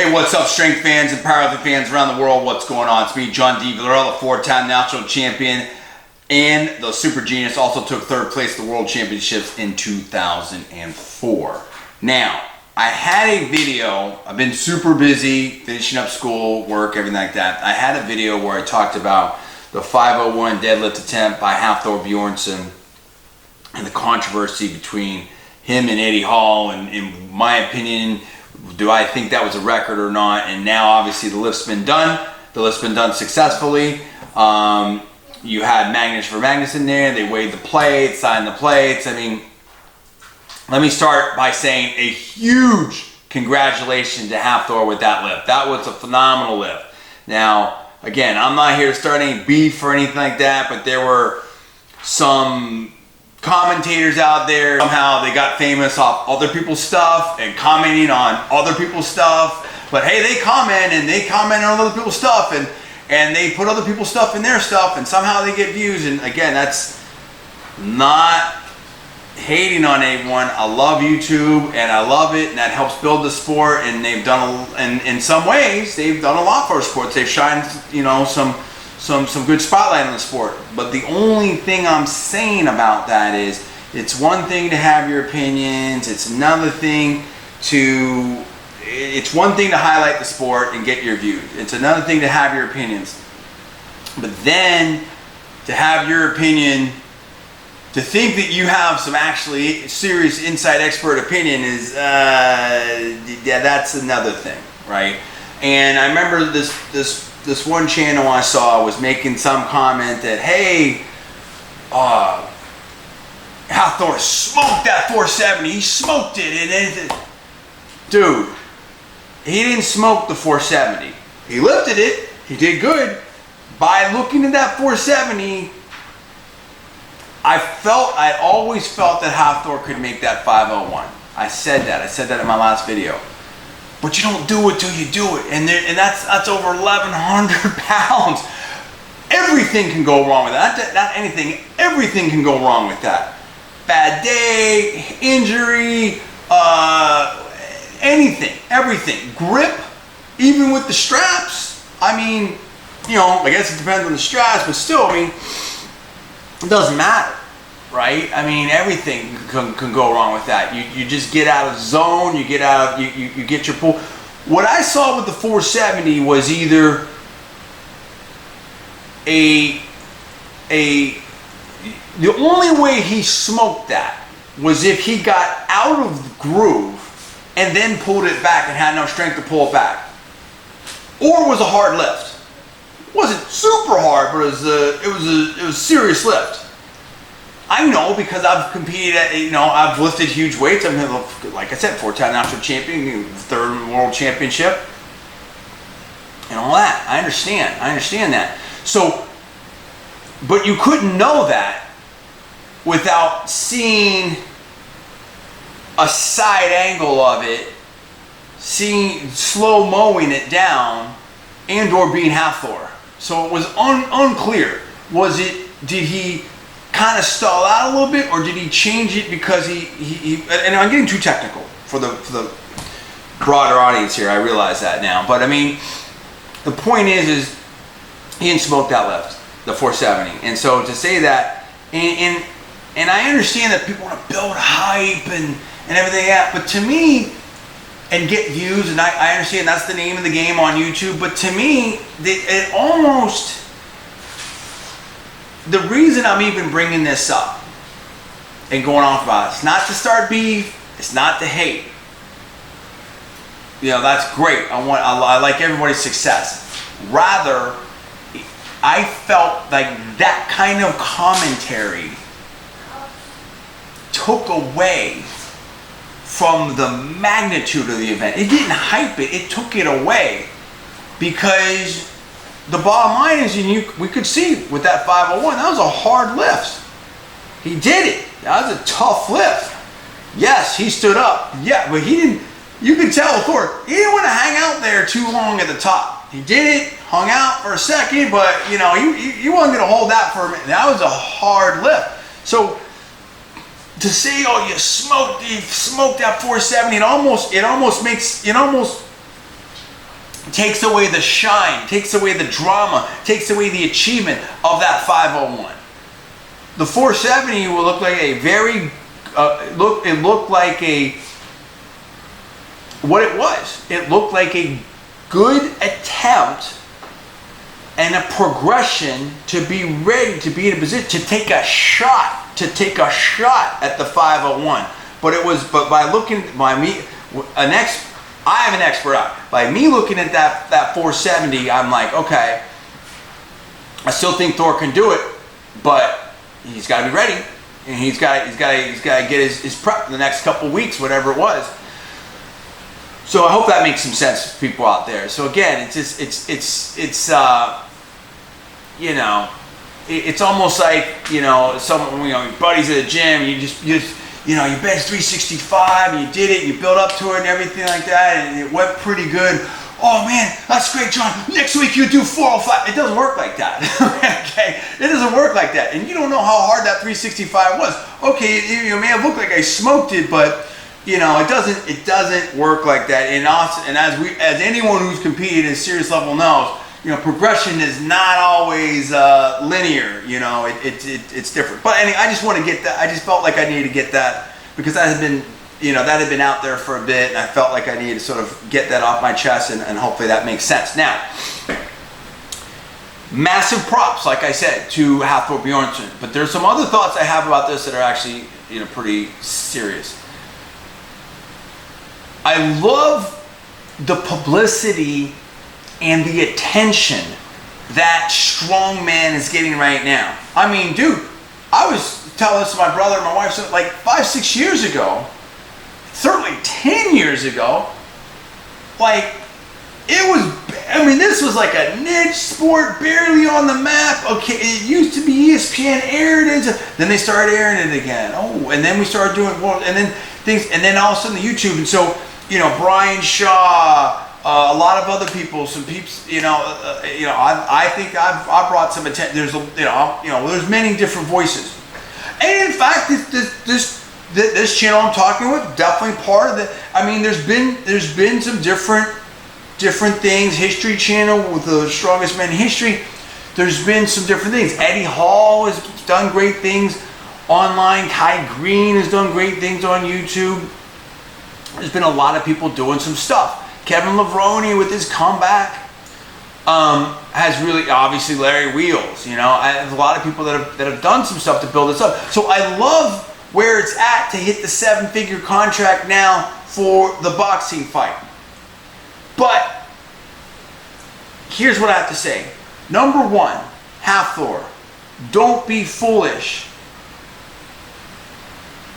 Hey, what's up, strength fans and powerlifting fans around the world? What's going on? It's me, John D. Villarreal, a four-time national champion and the super genius. Also took third place at the World Championships in 2004. Now, I had a video. I've been super busy finishing up school, work, everything like that. I had a video where I talked about the 501 deadlift attempt by Halfthor Bjornsson and the controversy between him and Eddie Hall, and in my opinion, do I think that was a record or not? And now obviously the lift's been done. The lift's been done successfully. You had Magnus for Magnus in there. They weighed the plates, signed the plates. I mean, let me start by saying a huge congratulations to Halfthor with that lift. That was a phenomenal lift. Now, again, I'm not here to start any beef or anything like that, but there were some commentators out there, somehow they got famous off other people's stuff and commenting on other people's stuff. But hey, they comment on other people's stuff, and they put other people's stuff in their stuff, and somehow they get views. And again, that's not hating on anyone. I love YouTube and I love it, and that helps build the sport. And they've done, and in some ways, they've done a lot for our sports. They've shined, some good spotlight on the sport. But the only thing I'm saying about that is, it's one thing to have your opinions. It's another thing to, it's one thing to highlight the sport and get your views. It's another thing to have your opinions. But then to have your opinion, to think that you have some actually serious inside expert opinion is, yeah, that's another thing, right? And I remember this one channel I saw was making some comment that, hey, Halfthor smoked that 470. He smoked it. And dude, he didn't smoke the 470. He lifted it. He did good. By looking at that 470, I always felt that Halfthor could make that 501. I said that in my last video. But you don't do it till you do it, and that's over 1,100 pounds. Everything can go wrong with that. Not anything. Everything can go wrong with that. Bad day, injury, anything, everything. Grip, even with the straps. I mean, I guess it depends on the straps, but still, I mean, it doesn't matter. Right? I mean, everything can go wrong with that. You just get out of zone, you get out, you get your pull. What I saw with the 470 was either the only way he smoked that was if he got out of the groove and then pulled it back and had no strength to pull it back. Or it was a hard lift. It wasn't super hard, but it was a serious lift. I know, because I've competed at, I've lifted huge weights. I'm, like I said, four-time national champion, third world championship, and all that. I understand that. So, but you couldn't know that without seeing a side angle of it, seeing slow-moing it down, and or being Halfthor. So it was unclear. Did he kind of stall out a little bit, or did he change it because he and I'm getting too technical for the broader audience here, I realize that now, but I mean, the point is he didn't smoke that lift, the 470. And so to say that, and I understand that people want to build hype and everything like that, but to me, and get views, and I understand that's the name of the game on YouTube, but to me, it almost, the reason I'm even bringing this up and going off about it, it's not to start beef, it's not to hate. That's great. I like everybody's success. Rather, I felt like that kind of commentary took away from the magnitude of the event. It didn't hype it, it took it away, because the bottom line is, we could see with that 501, that was a hard lift. He did it. That was a tough lift. Yes, he stood up. Yeah, but he didn't, you could tell Thor, he didn't want to hang out there too long at the top. He did it, hung out for a second, but he wasn't going to hold that for a minute. That was a hard lift. So to say, oh, you smoked that 470, it almost takes away the shine, takes away the drama, takes away the achievement of that 501. The 470 will look like a very, it looked like a, what it was. It looked like a good attempt and a progression to be ready to be in a position to take a shot, at the 501. But it was, but by looking, by me, I am an expert out. By me looking at that 470, I'm like, okay, I still think Thor can do it, but he's got to be ready, and he's got to get his prep in the next couple weeks, whatever it was. So I hope that makes some sense to people out there. So again, it's just you know, it's almost like, you know, someone, you know, your buddies at the gym, you just you know, you bench 365, and you did it, you built up to it and everything like that, and it went pretty good. Oh man, that's great, John. Next week you do 405. It doesn't work like that. Okay, it doesn't work like that, and you don't know how hard that 365 was. Okay, it may have looked like I smoked it, but you know, it doesn't work like that. And also, and as anyone who's competed at a serious level knows, you know, progression is not always linear. You know, it's different. But anyway, I just want to get that. I just felt like I needed to get that because that had been, you know, that had been out there for a bit, and I felt like I needed to sort of get that off my chest, and hopefully that makes sense. Now, massive props, like I said, to Halfthor Bjornsson. But there's some other thoughts I have about this that are actually, you know, pretty serious. I love the publicity and the attention that strongman is getting right now. I mean, dude, I was telling this to my brother and my wife like 5-6 years ago, certainly 10 years ago, like it was, I mean, this was like a niche sport, barely on the map. Okay, it used to be ESPN aired it, then they started airing it again. Oh, and then we started doing, well, and then things, and then all of a sudden the YouTube, and so, you know, Brian Shaw, a lot of other people, some peeps, you know, I think I've brought some attention. There's, there's many different voices, and in fact, this channel I'm talking with, definitely part of the. I mean, there's been some different things. History Channel with the strongest men in history. There's been some different things. Eddie Hall has done great things online. Kai Green has done great things on YouTube. There's been a lot of people doing some stuff. Kevin Levrone with his comeback has really, obviously Larry Wheels, you know, I have a lot of people that have done some stuff to build this up. So I love where it's at to hit the 7-figure contract now for the boxing fight. But here's what I have to say. Number one, Halfthor, don't be foolish.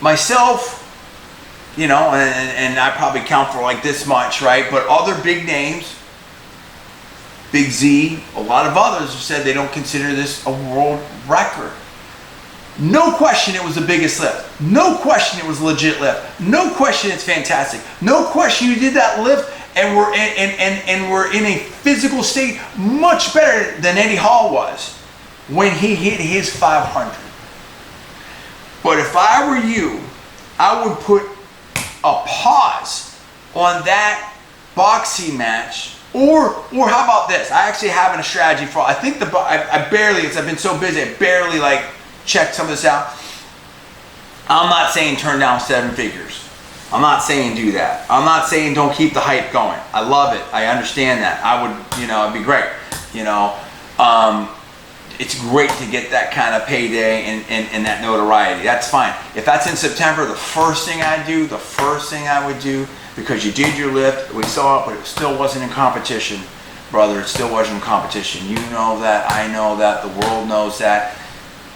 Myself, you know, and I probably count for like this much, right? But other big names, Big Z, a lot of others have said they don't consider this a world record. No question it was the biggest lift. No question it was a legit lift. No question it's fantastic. No question you did that lift and we're in a physical state much better than Eddie Hall was when he hit his 500. But if I were you, I would put a pause on that boxing match, or how about this? I actually have a strategy for. I think I barely, because I've been so busy, I barely like checked some of this out. I'm not saying turn down 7 figures. I'm not saying do that. I'm not saying don't keep the hype going. I love it. I understand that. I would, you know, it'd be great. You know, it's great to get that kind of payday and that notoriety. That's fine. If that's in September, the first thing I would do, because you did your lift, we saw it, but it still wasn't in competition, brother. It still wasn't in competition. You know that. I know that. The world knows that.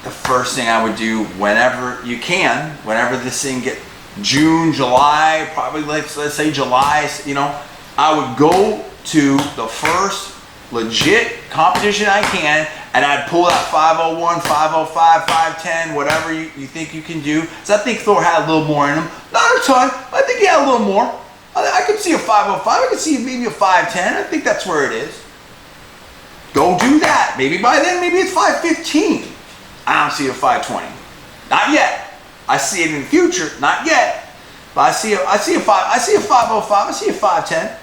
The first thing I would do, whenever you can, whenever this thing get June, July, probably let's say July, you know, I would go to the first legit competition I can, and I'd pull that 501, 505, 510, whatever you think you can do. So I think Thor had a little more in him. Not a ton, but I think he had a little more. I could see a 505, I could see maybe a 510. I think that's where it is. Go do that. Maybe by then, maybe it's 515. I don't see a 520. Not yet. I see it in the future. Not yet. But I see a 505. I see a 510.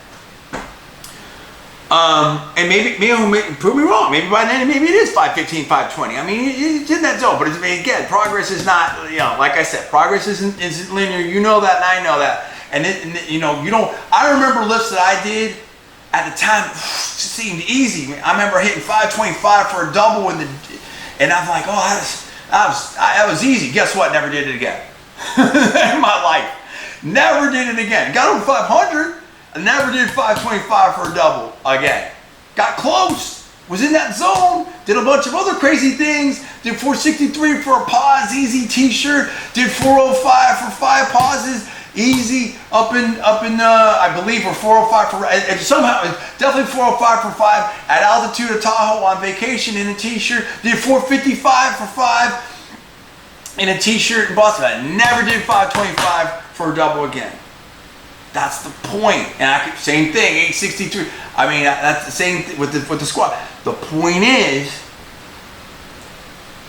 And maybe prove me wrong. Maybe by then, maybe it is 515, 520. I mean, it's in that zone. But again, progress is not, like I said, progress isn't linear. You know that, and I know that. And you don't. I remember lifts that I did at the time. It seemed easy. I remember hitting 525 for a double, and I'm like, oh, that was easy. Guess what? Never did it again in my life. Never did it again. Got over 500. I never did 525 for a double again. Got close. Was in that zone. Did a bunch of other crazy things. Did 463 for a pause, easy t-shirt. Did 405 for 5 pauses, easy. Up in I believe, or 405 for, and somehow definitely 405 for 5 at altitude of Tahoe on vacation in a t-shirt. Did 455 for 5 in a t-shirt in Boston. I never did 525 for a double again. That's the point. And same thing, 863. I mean, that's the same thing with the squat. The point is,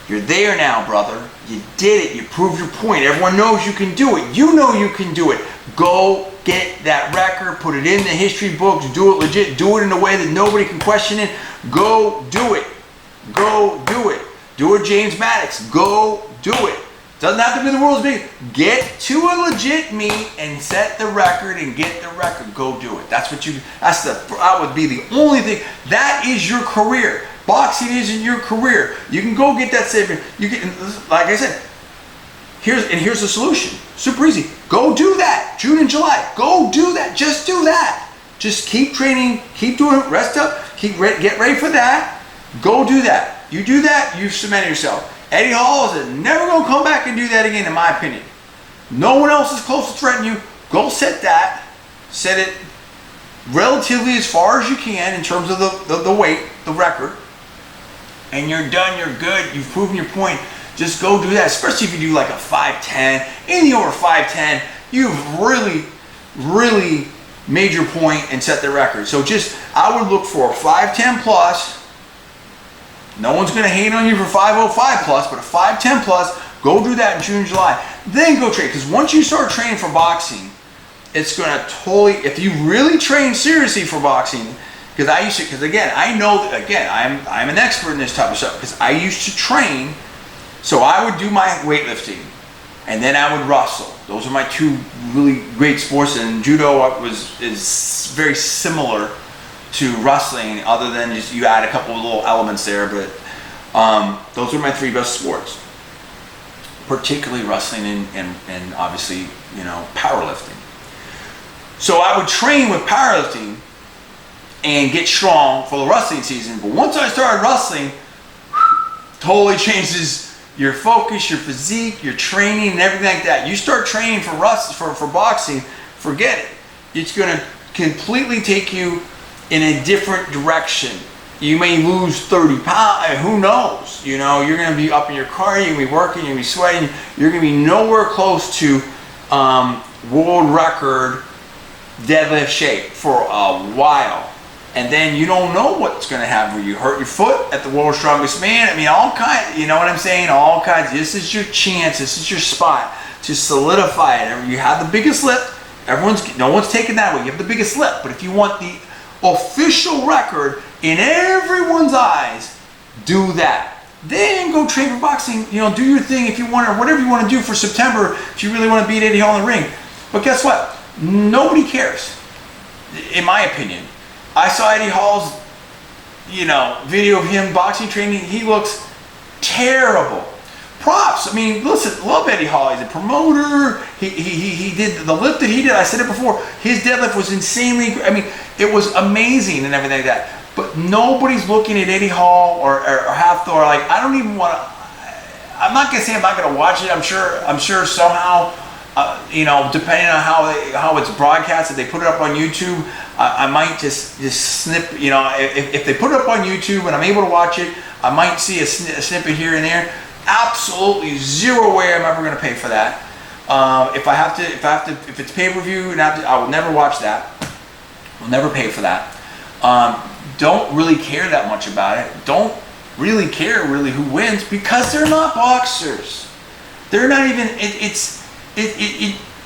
you're there now, brother. You did it. You proved your point. Everyone knows you can do it. You know you can do it. Go get that record. Put it in the history books. Do it legit. Do it in a way that nobody can question it. Go do it. Go do it. Do it, James Maddox. Go do it. Doesn't have to be the world's big. Get to a legit meet and set the record and get the record. Go do it. That would be the only thing. That is your career. Boxing isn't your career. You can go get that savior. You can, like I said, here's the solution. Super easy. Go do that. June and July. Go do that. Just do that. Just keep training. Keep doing it. Rest up. Get ready for that. Go do that. You do that, you've cemented yourself. Eddie Hall is never going to come back and do that again, in my opinion. No one else is close to threaten you. Go set that. Set it relatively as far as you can in terms of the weight, the record. And you're done. You're good. You've proven your point. Just go do that. Especially if you do like a 5'10". Anything over 5'10", you've really made your point and set the record. So I would look for a 5'10 plus. No one's going to hate on you for 505 plus, but a 5'10 plus, go do that in June and July. Then go train. Because once you start training for boxing, it's going to totally, if you really train seriously for boxing, because I know that, again, I'm an expert in this type of stuff, because I used to train, so I would do my weightlifting, and then I would wrestle. Those are my two really great sports, and judo is very similar to wrestling, other than just you add a couple of little elements there, but those are my three best sports, particularly wrestling and obviously, powerlifting. So I would train with powerlifting and get strong for the wrestling season, but once I started wrestling, totally changes your focus, your physique, your training, and everything like that. You start training for boxing, forget it. It's going to completely take you in a different direction. You may lose 30 pounds, who knows? You're going to be up in your car, you're going to be working, you're going to be sweating, you're going to be nowhere close to world record deadlift shape for a while. And then you don't know what's going to happen. You hurt your foot at the world's strongest man. I mean, all kinds, you know what I'm saying? All kinds. This is your chance, this is your spot to solidify it. You have the biggest lift. No one's taking that away. You have the biggest lift. But if you want the official record in everyone's eyes, do that. Then go train for boxing. Do your thing if you want, or whatever you want to do for September if you really want to beat Eddie Hall in the ring. But guess what? Nobody cares, in my opinion. I saw Eddie Hall's, video of him boxing training. He looks terrible. Props. I mean, listen, love Eddie Hall. He's a promoter. He did the lift that he did. I said it before. His deadlift was insanely. I mean, it was amazing and everything like that. But nobody's looking at Eddie Hall or Halfthor. Like, I don't even want to. I'm not gonna say I'm not gonna watch it. I'm sure somehow, depending on how it's broadcast, if they put it up on YouTube, I might just snip. If they put it up on YouTube and I'm able to watch it, I might see a snippet here and there. Absolutely zero way I'm ever going to pay for that. If it's pay-per-view, I will never watch that. I'll never pay for that. Don't really care that much about it. Don't really care who wins, because they're not boxers. They're not even.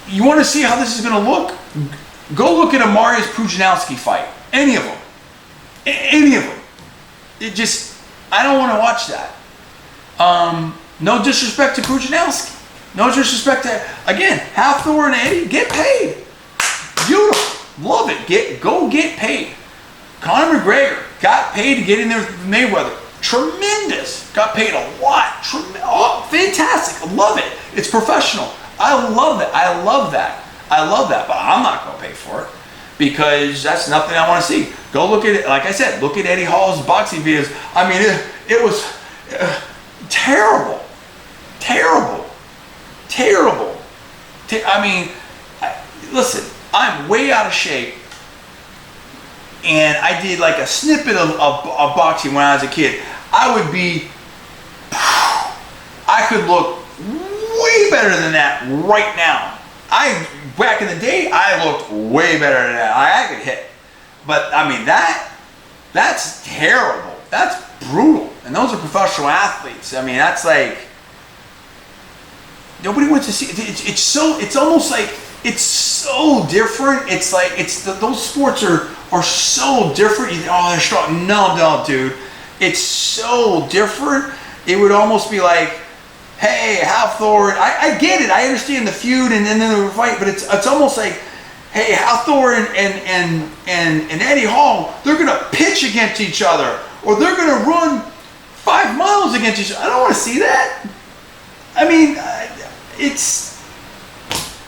You want to see how this is going to look? Go look at a Mariusz Pudzianowski fight. Any of them. I don't want to watch that. No disrespect to Pujanowski. No disrespect to, again, Halfthor and Eddie, get paid. Beautiful. Love it. Go get paid. Conor McGregor got paid to get in there with Mayweather. Tremendous. Got paid a lot. Oh, fantastic. I love it. It's professional. I love it. I love that. But I'm not going to pay for it because that's nothing I want to see. Go look at it. Like I said, look at Eddie Hall's boxing videos. I mean, it was terrible. I mean, listen, I'm way out of shape. And I did like a snippet of boxing when I was a kid. I could look way better than that right now. Back in the day, I looked way better than that. I could hit. But I mean, that's terrible. That's brutal. And those are professional athletes. I mean, that's like, nobody wants to see it. It's almost like, it's so different. It's like, those sports are so different. Oh, they're strong. No, dude. It's so different. It would almost be like, hey, Halfthor. I get it. I understand the feud and then the fight, but it's almost like, hey, Halfthor and Eddie Hall, they're gonna pitch against each other, or they're gonna run 5 miles against each other. I don't want to see that. I mean, it's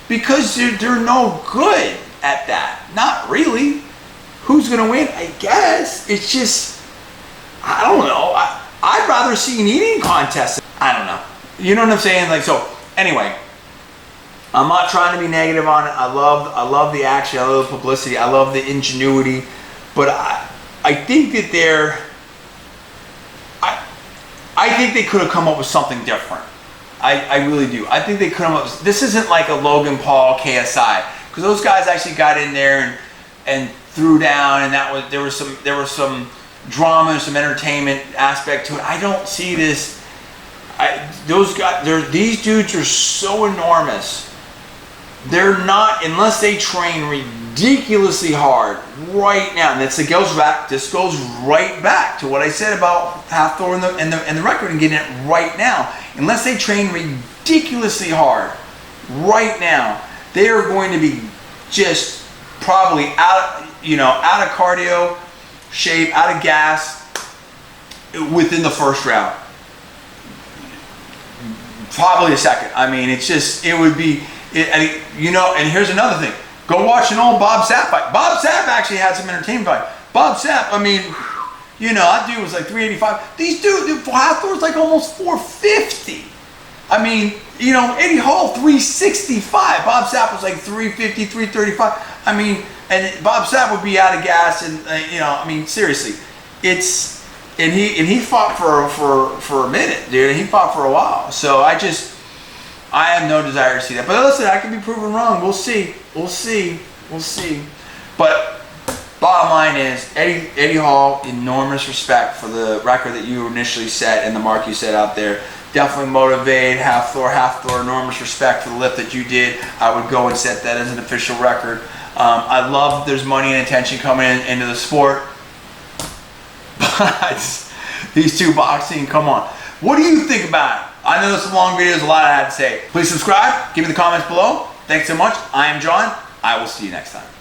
because they're no good at that. Not really. Who's gonna win? I guess it's just, I don't know. I'd rather see an eating contest. I don't know. You know what I'm saying? Like, so anyway, I'm not trying to be negative on it. I love the action. I love the publicity. I love the ingenuity. But I think that I think they could have come up with something different. I really do. I think they could have come up with, this isn't like a Logan Paul KSI, because those guys actually got in there and threw down, and there was some drama and some entertainment aspect to it. I don't see this. These dudes are so enormous. They're not, unless they train ridiculously hard right now. And this goes right back to what I said about Halfthor and the record and getting it right now. Unless they train ridiculously hard right now, they are going to be just probably out of cardio shape, out of gas within the first round. Probably a second. I mean, it would be, and here's another thing. Go watch an old Bob Sapp fight. Bob Sapp actually had some entertainment fight. Bob Sapp, I mean, that dude was like 385. These dudes, Halfthor was like almost 450. I mean, Eddie Hall, 365. Bob Sapp was like 350, 335. I mean, and Bob Sapp would be out of gas, and I mean, seriously, and he fought for a minute, dude. He fought for a while. So I have no desire to see that. But listen, I can be proven wrong. We'll see. But bottom line is, Eddie Hall, enormous respect for the record that you initially set and the mark you set out there. Definitely motivated. Halfthor, enormous respect for the lift that you did. I would go and set that as an official record. I love that there's money and attention coming into the sport. But these two boxing, come on. What do you think about it? I know this is a long video, there's a lot I had to say. Please subscribe, give me the comments below. Thanks so much. I am John. I will see you next time.